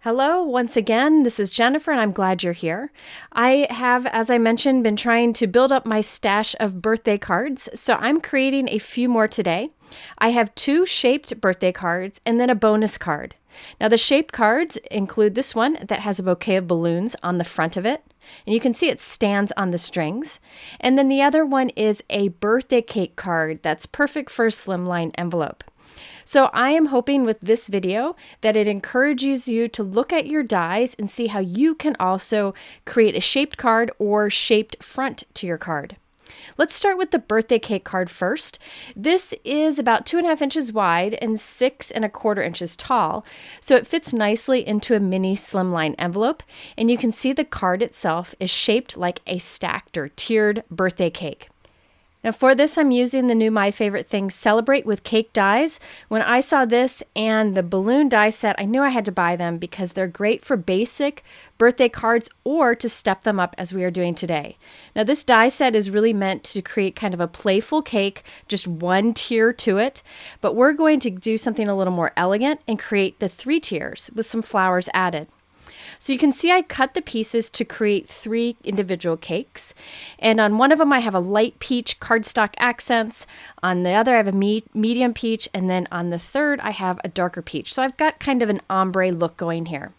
Hello, once again, this is Jennifer and I'm glad you're here. I have, as I mentioned, been trying to build up my stash of birthday cards, so I'm creating a few more today. I have 2 shaped birthday cards and then a bonus card. Now the shaped cards include this one that has a bouquet of balloons on the front of it, and you can see it stands on the strings. And then the other one is a birthday cake card that's perfect for a slimline envelope. So I am hoping with this video that it encourages you to look at your dies and see how you can also create a shaped card or shaped front to your card. Let's start with the birthday cake card first. This is about 2.5 inches wide and 6.25 inches tall, so it fits nicely into a mini slimline envelope, and you can see the card itself is shaped like a stacked or tiered birthday cake. Now for this, I'm using the new My Favorite Things Celebrate with Cake dies. When I saw this and the balloon die set, I knew I had to buy them because they're great for basic birthday cards or to step them up as we are doing today. Now this die set is really meant to create kind of a playful cake, just one tier to it, but we're going to do something a little more elegant and create the 3 tiers with some flowers added. So you can see I cut the pieces to create 3 individual cakes. And on one of them I have a light peach cardstock accents. On the other I have a medium peach. And then on the third I have a darker peach. So I've got kind of an ombre look going here.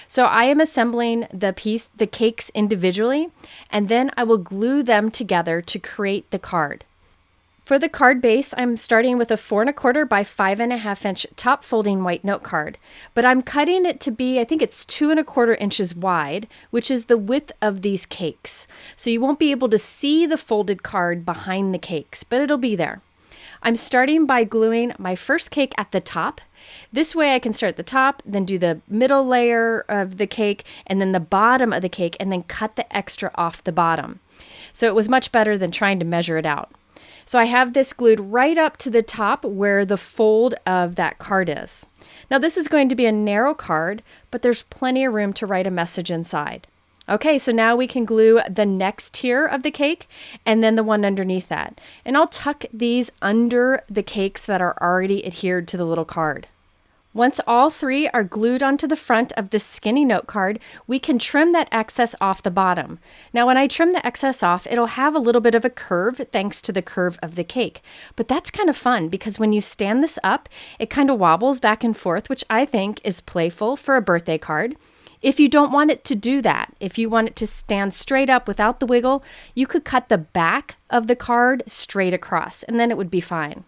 So I am assembling the cakes individually, and then I will glue them together to create the card. For the card base, I'm starting with a 4.25 by 5.5 inch top folding white note card, but I'm cutting it to be, I think it's 2.25 inches wide, which is the width of these cakes. So you won't be able to see the folded card behind the cakes, but it'll be there. I'm starting by gluing my first cake at the top. This way I can start at the top, then do the middle layer of the cake, and then the bottom of the cake, and then cut the extra off the bottom. So it was much better than trying to measure it out. So I have this glued right up to the top where the fold of that card is. Now this is going to be a narrow card, but there's plenty of room to write a message inside. Okay, so now we can glue the next tier of the cake and then the one underneath that. And I'll tuck these under the cakes that are already adhered to the little card. Once all 3 are glued onto the front of this skinny note card, we can trim that excess off the bottom. Now when I trim the excess off, it'll have a little bit of a curve thanks to the curve of the cake. But that's kind of fun because when you stand this up, it kind of wobbles back and forth, which I think is playful for a birthday card. If you don't want it to do that, if you want it to stand straight up without the wiggle, you could cut the back of the card straight across, and then it would be fine.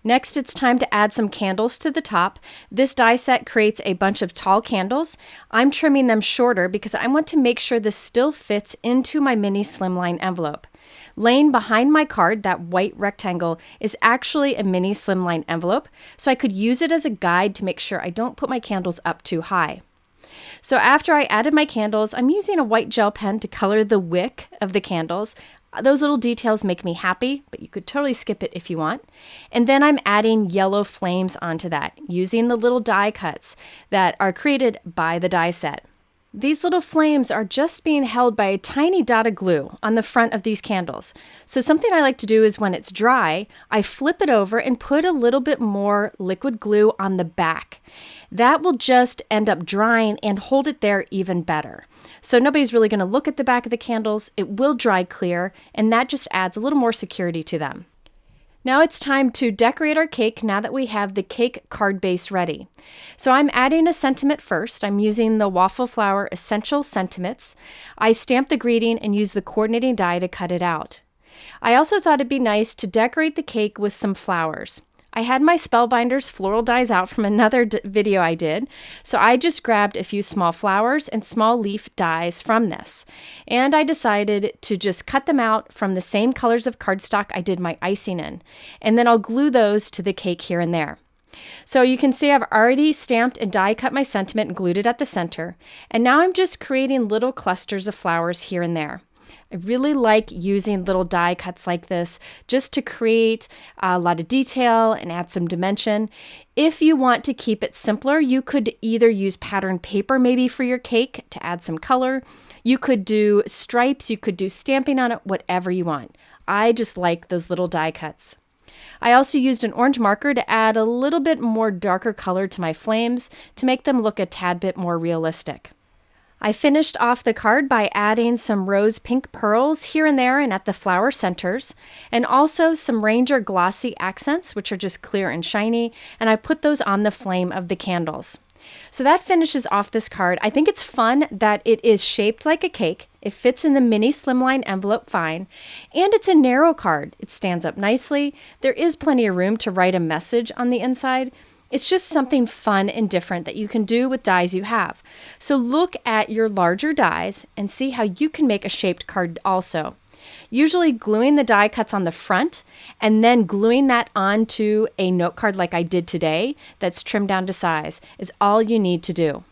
Next, it's time to add some candles to the top. This die set creates a bunch of tall candles. I'm trimming them shorter because I want to make sure this still fits into my mini slimline envelope. Laying behind my card, that white rectangle, is actually a mini slimline envelope, so I could use it as a guide to make sure I don't put my candles up too high. So after I added my candles, I'm using a white gel pen to color the wick of the candles. Those little details make me happy, but you could totally skip it if you want. And then I'm adding yellow flames onto that, using the little die cuts that are created by the die set. These little flames are just being held by a tiny dot of glue on the front of these candles. So something I like to do is when it's dry, I flip it over and put a little bit more liquid glue on the back. That will just end up drying and hold it there even better. So nobody's really going to look at the back of the candles. It will dry clear, and that just adds a little more security to them. Now it's time to decorate our cake now that we have the cake card base ready. So I'm adding a sentiment first. I'm using the Waffle Flower Essential Sentiments. I stamp the greeting and use the coordinating die to cut it out. I also thought it'd be nice to decorate the cake with some flowers. I had my Spellbinders floral dies out from another video I did, so I just grabbed a few small flowers and small leaf dies from this. And I decided to just cut them out from the same colors of cardstock I did my icing in. And then I'll glue those to the cake here and there. So you can see I've already stamped and die cut my sentiment and glued it at the center. And now I'm just creating little clusters of flowers here and there. I really like using little die cuts like this just to create a lot of detail and add some dimension. If you want to keep it simpler, you could either use patterned paper maybe for your cake to add some color. You could do stripes, you could do stamping on it, whatever you want. I just like those little die cuts. I also used an orange marker to add a little bit more darker color to my flames to make them look a tad bit more realistic. I finished off the card by adding some rose pink pearls here and there and at the flower centers, and also some Ranger Glossy accents, which are just clear and shiny, and I put those on the flame of the candles. So that finishes off this card. I think it's fun that it is shaped like a cake. It fits in the mini Slimline envelope fine, and it's a narrow card. It stands up nicely. There is plenty of room to write a message on the inside. It's just something fun and different that you can do with dies you have. So look at your larger dies and see how you can make a shaped card also. Usually gluing the die cuts on the front and then gluing that onto a note card like I did today that's trimmed down to size is all you need to do.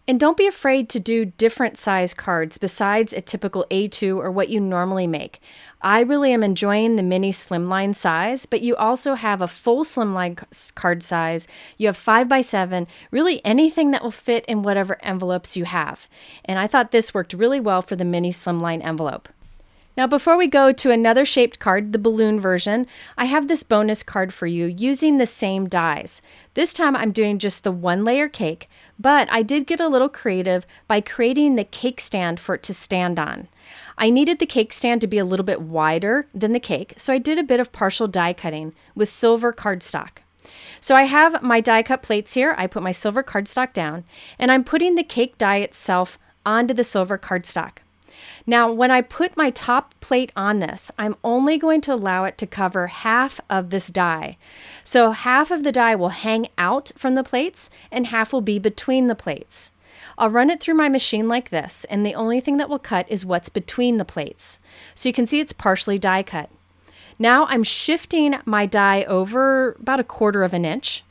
And don't be afraid to do different size cards besides a typical A2 or what you normally make. I really am enjoying the mini Slimline size, but you also have a full Slimline card size. You have 5x7, really anything that will fit in whatever envelopes you have. And I thought this worked really well for the mini Slimline envelope. Now, before we go to another shaped card, the balloon version, I have this bonus card for you using the same dies. This time I'm doing just the one layer cake, but I did get a little creative by creating the cake stand for it to stand on. I needed the cake stand to be a little bit wider than the cake, so I did a bit of partial die cutting with silver cardstock. So I have my die cut plates here. I put my silver cardstock down, and I'm putting the cake die itself onto the silver cardstock. Now, when I put my top plate on this, I'm only going to allow it to cover half of this die. So half of the die will hang out from the plates and half will be between the plates. I'll run it through my machine like this, and the only thing that will cut is what's between the plates. So you can see it's partially die cut. Now I'm shifting my die over about 1/4 inch,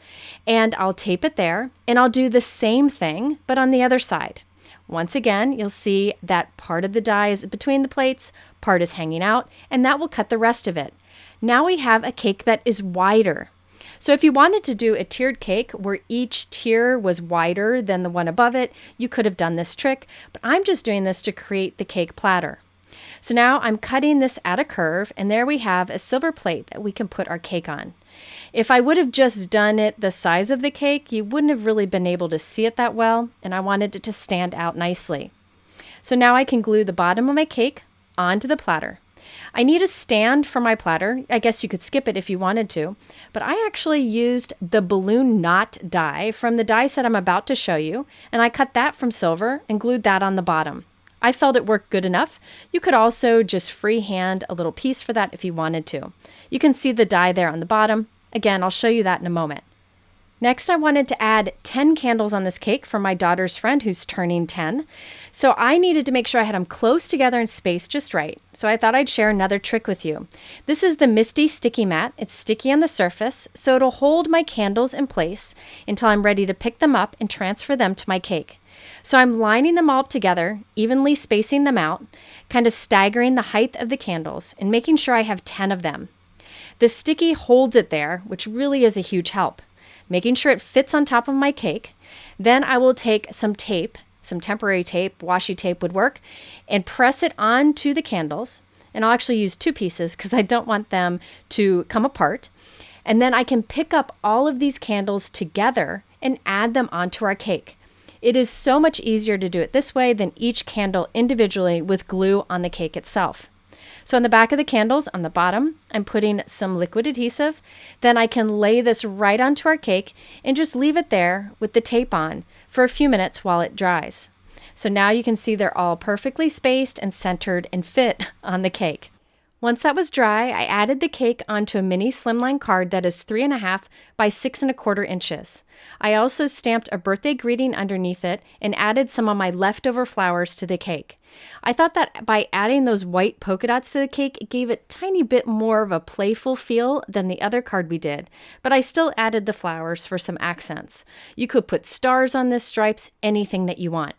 and I'll tape it there, and I'll do the same thing, but on the other side. Once again, you'll see that part of the die is between the plates, part is hanging out, and that will cut the rest of it. Now we have a cake that is wider. So if you wanted to do a tiered cake where each tier was wider than the one above it, you could have done this trick, but I'm just doing this to create the cake platter. So now I'm cutting this at a curve, and there we have a silver plate that we can put our cake on. If I would have just done it the size of the cake, you wouldn't have really been able to see it that well, and I wanted it to stand out nicely. So now I can glue the bottom of my cake onto the platter. I need a stand for my platter. I guess you could skip it if you wanted to, but I actually used the balloon knot die from the die set I'm about to show you, and I cut that from silver and glued that on the bottom. I felt it worked good enough. You could also just freehand a little piece for that if you wanted to. You can see the die there on the bottom. Again, I'll show you that in a moment. Next, I wanted to add 10 candles on this cake for my daughter's friend who's turning 10. So I needed to make sure I had them close together and spaced just right. So I thought I'd share another trick with you. This is the MISTI sticky mat. It's sticky on the surface, so it'll hold my candles in place until I'm ready to pick them up and transfer them to my cake. So I'm lining them all up together, evenly spacing them out, kind of staggering the height of the candles and making sure I have 10 of them. The sticky holds it there, which really is a huge help. Making sure it fits on top of my cake. Then I will take some tape, some temporary tape, washi tape would work, and press it onto the candles. And I'll actually use 2 pieces because I don't want them to come apart. And then I can pick up all of these candles together and add them onto our cake. It is so much easier to do it this way than each candle individually with glue on the cake itself. So on the back of the candles, on the bottom, I'm putting some liquid adhesive. Then I can lay this right onto our cake and just leave it there with the tape on for a few minutes while it dries. So now you can see they're all perfectly spaced and centered and fit on the cake. Once that was dry, I added the cake onto a mini Slimline card that is 3.5 by 6.25 inches. I also stamped a birthday greeting underneath it and added some of my leftover flowers to the cake. I thought that by adding those white polka dots to the cake, it gave it a tiny bit more of a playful feel than the other card we did, but I still added the flowers for some accents. You could put stars on this, stripes, anything that you want.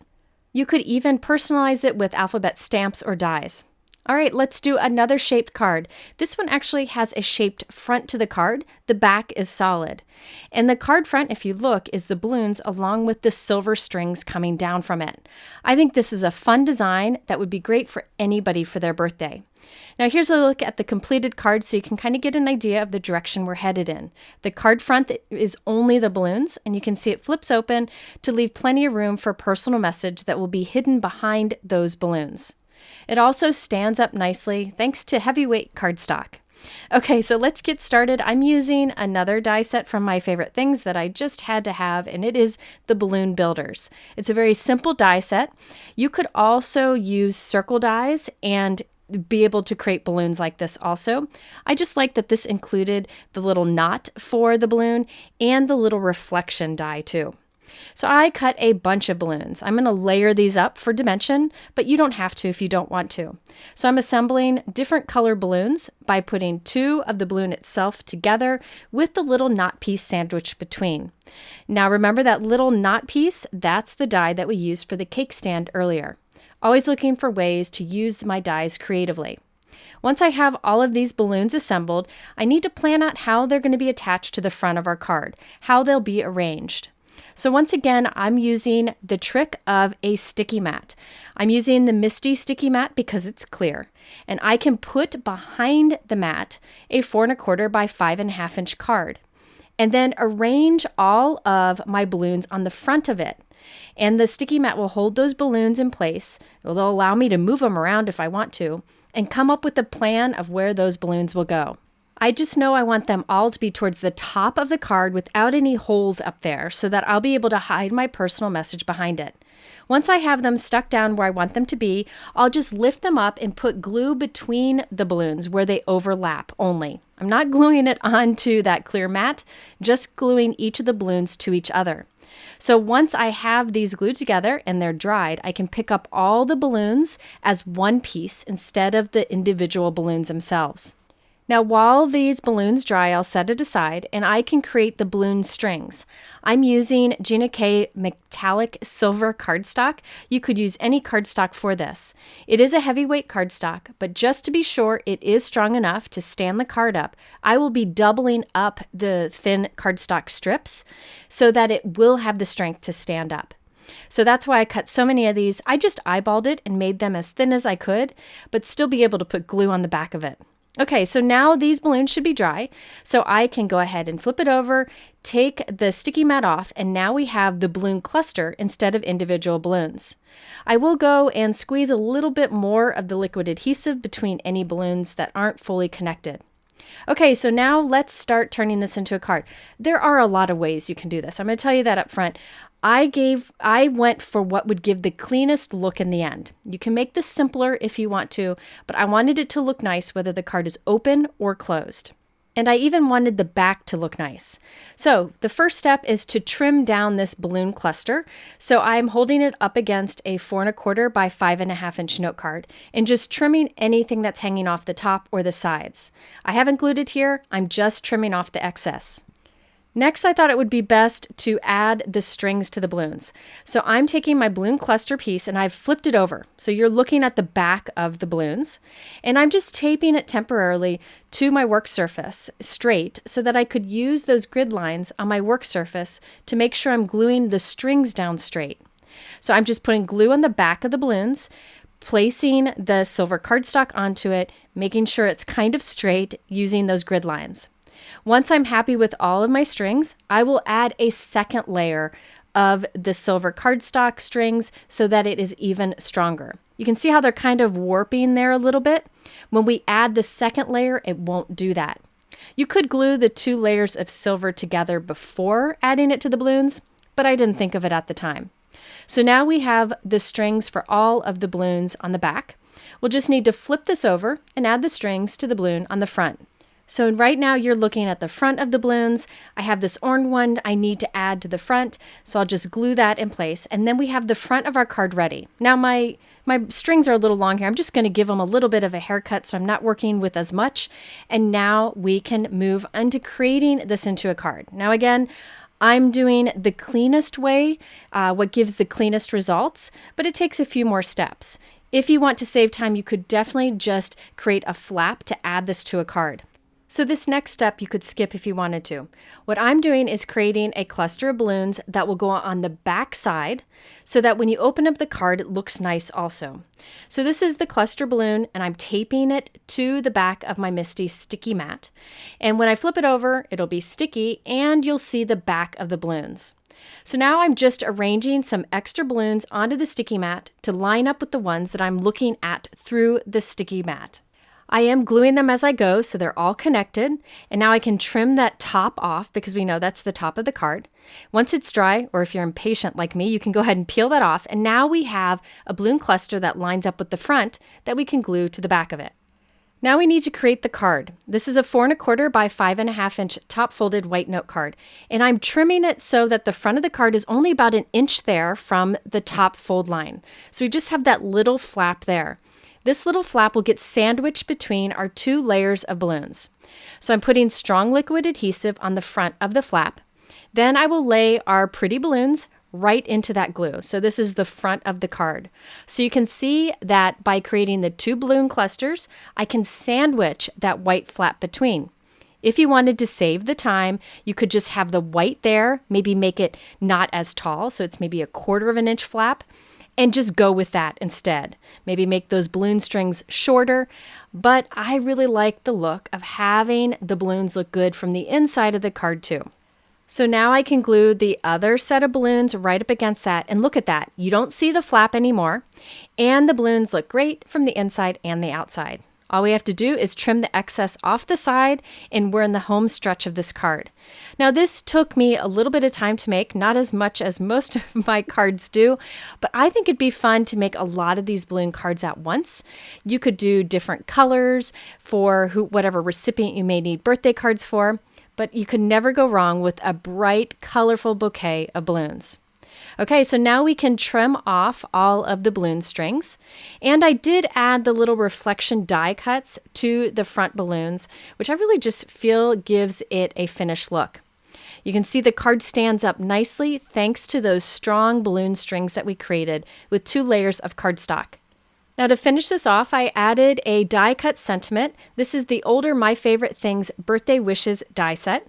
You could even personalize it with alphabet stamps or dies. All right, let's do another shaped card. This one actually has a shaped front to the card. The back is solid. And the card front, if you look, is the balloons along with the silver strings coming down from it. I think this is a fun design that would be great for anybody for their birthday. Now here's a look at the completed card so you can kind of get an idea of the direction we're headed in. The card front is only the balloons, and you can see it flips open to leave plenty of room for a personal message that will be hidden behind those balloons. It also stands up nicely thanks to heavyweight cardstock. Okay, so let's get started. I'm using another die set from My Favorite Things that I just had to have, and it is the Balloon Builders. It's a very simple die set. You could also use circle dies and be able to create balloons like this also. I just like that this included the little knot for the balloon and the little reflection die too. So I cut a bunch of balloons. I'm going to layer these up for dimension, but you don't have to if you don't want to. So I'm assembling different color balloons by putting two of the balloon itself together with the little knot piece sandwiched between. Now remember that little knot piece, that's the die that we used for the cake stand earlier. Always looking for ways to use my dies creatively. Once I have all of these balloons assembled, I need to plan out how they're going to be attached to the front of our card, how they'll be arranged. So once again, I'm using the trick of a sticky mat. I'm using the MISTI sticky mat because it's clear. And I can put behind the mat a 4 1/4 by 5.5 inch card. And then arrange all of my balloons on the front of it. And the sticky mat will hold those balloons in place. It'll allow me to move them around if I want to, and come up with a plan of where those balloons will go. I just know I want them all to be towards the top of the card without any holes up there so that I'll be able to hide my personal message behind it. Once I have them stuck down where I want them to be, I'll just lift them up and put glue between the balloons where they overlap only. I'm not gluing it onto that clear mat, just gluing each of the balloons to each other. So once I have these glued together and they're dried, I can pick up all the balloons as one piece instead of the individual balloons themselves. Now while these balloons dry, I'll set it aside and I can create the balloon strings. I'm using Gina K metallic silver cardstock. You could use any cardstock for this. It is a heavyweight cardstock, but just to be sure it is strong enough to stand the card up, I will be doubling up the thin cardstock strips so that it will have the strength to stand up. So that's why I cut so many of these. I just eyeballed it and made them as thin as I could, but still be able to put glue on the back of it. Okay, so now these balloons should be dry, so I can go ahead and flip it over, take the sticky mat off, and now we have the balloon cluster instead of individual balloons. I will go and squeeze a little bit more of the liquid adhesive between any balloons that aren't fully connected. Okay, so now let's start turning this into a card. There are a lot of ways you can do this. I'm going to tell you that up front. I went for what would give the cleanest look in the end. You can make this simpler if you want to, but I wanted it to look nice whether the card is open or closed. And I even wanted the back to look nice. So the first step is to trim down this balloon cluster. So I'm holding it up against a 4 1/4 by 5.5 inch note card and just trimming anything that's hanging off the top or the sides. I haven't glued it here, I'm just trimming off the excess. Next, I thought it would be best to add the strings to the balloons. So I'm taking my balloon cluster piece and I've flipped it over. So you're looking at the back of the balloons. And I'm just taping it temporarily to my work surface straight so that I could use those grid lines on my work surface to make sure I'm gluing the strings down straight. So I'm just putting glue on the back of the balloons, placing the silver cardstock onto it, making sure it's kind of straight using those grid lines. Once I'm happy with all of my strings, I will add a second layer of the silver cardstock strings so that it is even stronger. You can see how they're kind of warping there a little bit. When we add the second layer, it won't do that. You could glue the 2 layers of silver together before adding it to the balloons, but I didn't think of it at the time. So now we have the strings for all of the balloons on the back. We'll just need to flip this over and add the strings to the balloon on the front. So right now you're looking at the front of the balloons. I have this orange one I need to add to the front, so I'll just glue that in place, and then we have the front of our card ready. Now my strings are a little long here. I'm just going to give them a little bit of a haircut so I'm not working with as much, and now we can move into creating this into a card. Now again, I'm doing the cleanest way, what gives the cleanest results, but it takes a few more steps. If you want to save time, you could definitely just create a flap to add this to a card. So this next step you could skip if you wanted to. What I'm doing is creating a cluster of balloons that will go on the back side so that when you open up the card, it looks nice also. So this is the cluster balloon and I'm taping it to the back of my MISTI sticky mat. And when I flip it over, it'll be sticky and you'll see the back of the balloons. So now I'm just arranging some extra balloons onto the sticky mat to line up with the ones that I'm looking at through the sticky mat. I am gluing them as I go so they're all connected, and now I can trim that top off because we know that's the top of the card. Once it's dry, or if you're impatient like me, you can go ahead and peel that off, and now we have a balloon cluster that lines up with the front that we can glue to the back of it. Now we need to create the card. This is a 4 1/4 by 5.5 inch top folded white note card, and I'm trimming it so that the front of the card is only about an inch there from the top fold line. So we just have that little flap there. This little flap will get sandwiched between our 2 layers of balloons. So I'm putting strong liquid adhesive on the front of the flap. Then I will lay our pretty balloons right into that glue. So this is the front of the card. So you can see that by creating the 2 balloon clusters, I can sandwich that white flap between. If you wanted to save the time, you could just have the white there, maybe make it not as tall, so it's maybe a 1/4 of an inch flap, and just go with that instead. Maybe make those balloon strings shorter, but I really like the look of having the balloons look good from the inside of the card too. So now I can glue the other set of balloons right up against that, and look at that. You don't see the flap anymore, and the balloons look great from the inside and the outside. All we have to do is trim the excess off the side, and we're in the home stretch of this card. Now this took me a little bit of time to make, not as much as most of my cards do, but I think it'd be fun to make a lot of these balloon cards at once. You could do different colors for whatever recipient you may need birthday cards for, but you could never go wrong with a bright, colorful bouquet of balloons. Okay, so now we can trim off all of the balloon strings. And I did add the little reflection die cuts to the front balloons, which I really just feel gives it a finished look. You can see the card stands up nicely thanks to those strong balloon strings that we created with 2 layers of cardstock. Now to finish this off, I added a die cut sentiment. This is the older My Favorite Things Birthday Wishes die set.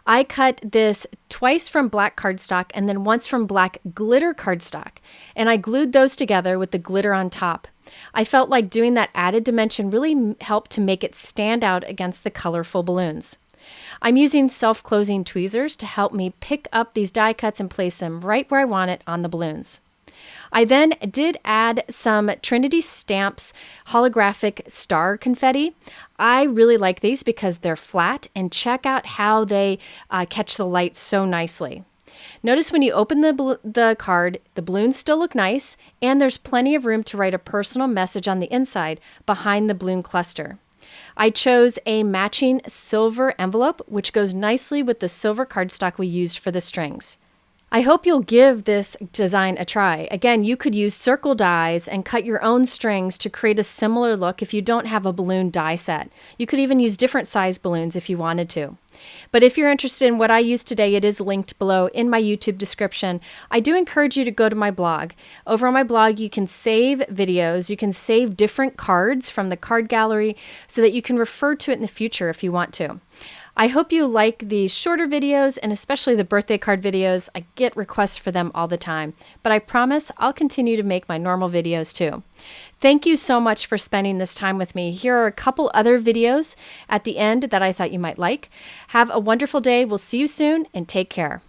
I cut this twice from black cardstock and then once from black glitter cardstock, and I glued those together with the glitter on top. I felt like doing that added dimension really helped to make it stand out against the colorful balloons. I'm using self-closing tweezers to help me pick up these die cuts and place them right where I want it on the balloons. I then did add some Trinity Stamps holographic star confetti. I really like these because they're flat, and check out how they catch the light so nicely. Notice when you open the card, the balloons still look nice, and there's plenty of room to write a personal message on the inside behind the balloon cluster. I chose a matching silver envelope, which goes nicely with the silver cardstock we used for the strings. I hope you'll give this design a try. Again, you could use circle dies and cut your own strings to create a similar look if you don't have a balloon die set. You could even use different size balloons if you wanted to. But if you're interested in what I used today, it is linked below in my YouTube description. I do encourage you to go to my blog. Over on my blog, you can save videos, you can save different cards from the card gallery so that you can refer to it in the future if you want to. I hope you like these shorter videos, and especially the birthday card videos. I get requests for them all the time, but I promise I'll continue to make my normal videos too. Thank you so much for spending this time with me. Here are a couple other videos at the end that I thought you might like. Have a wonderful day. We'll see you soon, and take care.